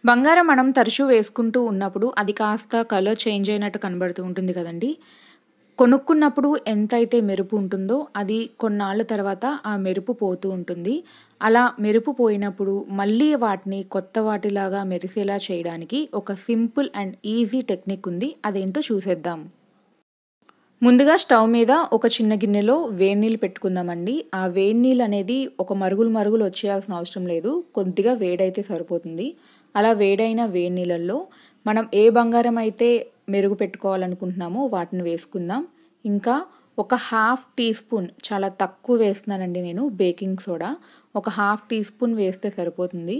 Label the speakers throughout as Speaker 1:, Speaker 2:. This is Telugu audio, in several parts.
Speaker 1: బంగారం మనం తరచూ వేసుకుంటూ ఉన్నప్పుడు అది కాస్త కలర్ చేంజ్ అయినట్టు కనబడుతూ ఉంటుంది కదండీ! కొనుక్కున్నప్పుడు ఎంతైతే మెరుపు ఉంటుందో అది కొన్నాళ్ళ తర్వాత ఆ మెరుపు పోతూ ఉంటుంది. అలా మెరుపు పోయినప్పుడు మళ్ళీ వాటిని కొత్త వాటిలాగా మెరిసేలా చేయడానికి ఒక సింపుల్ అండ్ ఈజీ టెక్నిక్ ఉంది. అదేంటో చూసేద్దాం. ముందుగా స్టవ్ మీద ఒక చిన్న గిన్నెలో వేడి నీళ్ళు పెట్టుకుందామండి. ఆ వేడి నీళ్ళు అనేది ఒక మరుగులు వచ్చేయాల్సిన అవసరం లేదు. కొద్దిగా వేడైతే సరిపోతుంది. అలా వేడైన వేడి నీళ్ళల్లో మనం ఏ బంగారం అయితే మెరుగు పెట్టుకోవాలనుకుంటున్నామో వాటిని వేసుకుందాం. ఇంకా ఒక హాఫ్ టీ స్పూన్, చాలా తక్కువ వేస్తున్నానండి నేను, బేకింగ్ సోడా. ఒక హాఫ్ టీ స్పూన్ వేస్తే సరిపోతుంది.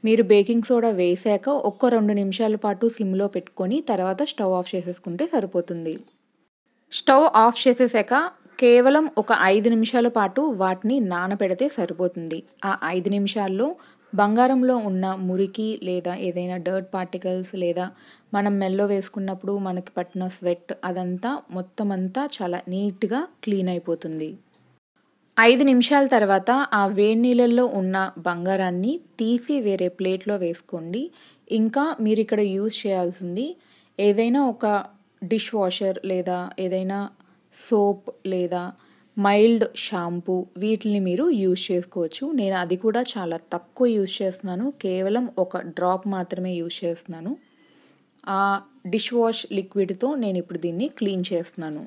Speaker 1: మీరు బేకింగ్ సోడా వేసాక ఒక్క 2 నిమిషాల పాటు సిమ్లో పెట్టుకొని తర్వాత స్టవ్ ఆఫ్ చేసేసుకుంటే సరిపోతుంది. స్టవ్ ఆఫ్ చేసేసాక కేవలం ఒక 5 నిమిషాల పాటు వాటిని నానబెడితే సరిపోతుంది. ఆ 5 నిమిషాల్లో బంగారంలో ఉన్న మురికి లేదా ఏదైనా డర్ట్ పార్టికల్స్ లేదా మనం మెల్లో వేసుకున్నప్పుడు మనకి పట్టిన స్వెట్ అదంతా మొత్తం అంతా చాలా నీట్గా క్లీన్ అయిపోతుంది. 5 నిమిషాల తర్వాత ఆ వేడి నీళ్ళల్లో ఉన్న బంగారాన్ని తీసి వేరే ప్లేట్లో వేసుకోండి. ఇంకా మీరు ఇక్కడ యూజ్ చేయాల్సింది ఏదైనా ఒక డిష్ వాషర్ లేదా ఏదైనా సోప్ లేదా మైల్డ్ షాంపూ, వీటిని మీరు యూజ్ చేసుకోవచ్చు. నేను అది కూడా చాలా తక్కువ యూజ్ చేస్తున్నాను. కేవలం ఒక డ్రాప్ మాత్రమే యూజ్ చేస్తున్నాను. ఆ డిష్ వాష్ లిక్విడ్తో నేను ఇప్పుడు దీన్ని క్లీన్ చేస్తున్నాను.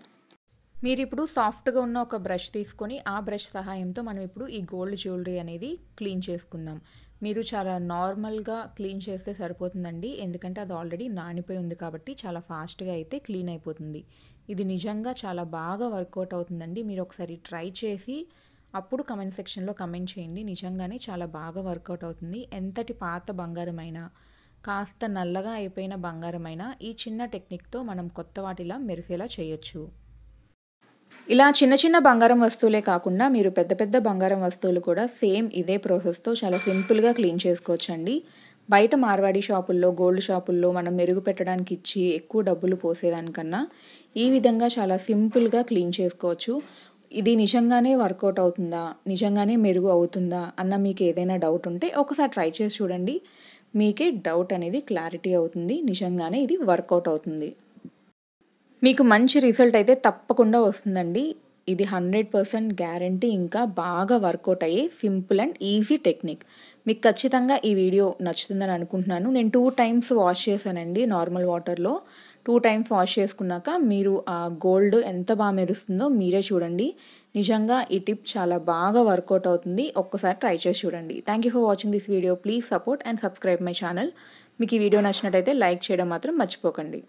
Speaker 1: మీరు ఇప్పుడు సాఫ్ట్గా ఉన్న ఒక బ్రష్ తీసుకొని ఆ బ్రష్ సహాయంతో మనం ఇప్పుడు ఈ గోల్డ్ జ్యువెలరీ అనేది క్లీన్ చేసుకుందాం. మీరు చాలా నార్మల్గా క్లీన్ చేస్తే సరిపోతుందండి. ఎందుకంటే అది ఆల్రెడీ నానిపోయి ఉంది కాబట్టి చాలా ఫాస్ట్గా అయితే క్లీన్ అయిపోతుంది. ఇది నిజంగా చాలా బాగా వర్కౌట్ అవుతుందండి. మీరు ఒకసారి ట్రై చేసి అప్పుడు కమెంట్ సెక్షన్లో కమెంట్ చేయండి. నిజంగానే చాలా బాగా వర్కౌట్ అవుతుంది. ఎంతటి పాత బంగారమైనా, కాస్త నల్లగా అయిపోయిన బంగారమైనా ఈ చిన్న టెక్నిక్తో మనం కొత్త వాటిలా మెరిసేలా చేయొచ్చు. ఇలా చిన్న చిన్న బంగారం వస్తువులే కాకుండా మీరు పెద్ద పెద్ద బంగారం వస్తువులు కూడా సేమ్ ఇదే ప్రాసెస్తో చాలా సింపుల్గా క్లీన్ చేసుకోవచ్చండి. బయట మార్వాడి షాపుల్లో, గోల్డ్ షాపుల్లో మనం మెరుగు పెట్టడానికి ఇచ్చి ఎక్కువ డబ్బులు పోసేదానికన్నా ఈ విధంగా చాలా సింపుల్గా క్లీన్ చేసుకోవచ్చు. ఇది నిజంగానే వర్కౌట్ అవుతుందా, నిజంగానే మెరుగు అవుతుందా అన్న మీకు ఏదైనా డౌట్ ఉంటే ఒకసారి ట్రై చేసి చూడండి. మీకే డౌట్ అనేది క్లారిటీ అవుతుంది. నిజంగానే ఇది వర్కౌట్ అవుతుంది. మీకు మంచి రిజల్ట్ అయితే తప్పకుండా వస్తుందండి. ఇది 100% గ్యారంటీ. ఇంకా బాగా వర్కౌట్ అయ్యే సింపుల్ అండ్ ఈజీ టెక్నిక్. మీకు ఖచ్చితంగా ఈ వీడియో నచ్చుతుందని అనుకుంటున్నాను. నేను 2 టైమ్స్ వాష్ చేశానండి నార్మల్ వాటర్లో. 2 టైమ్స్ వాష్ చేసుకున్నాక మీరు ఆ గోల్డ్ ఎంత బాగా మెరుస్తుందో మీరే చూడండి. నిజంగా ఈ టిప్ చాలా బాగా వర్కౌట్ అవుతుంది. ఒక్కసారి ట్రై చేసి చూడండి. Thank you for watching this video. Please support and subscribe my channel. మీకు ఈ వీడియో నచ్చినట్టయితే లైక్ చేయడం మాత్రం మర్చిపోకండి.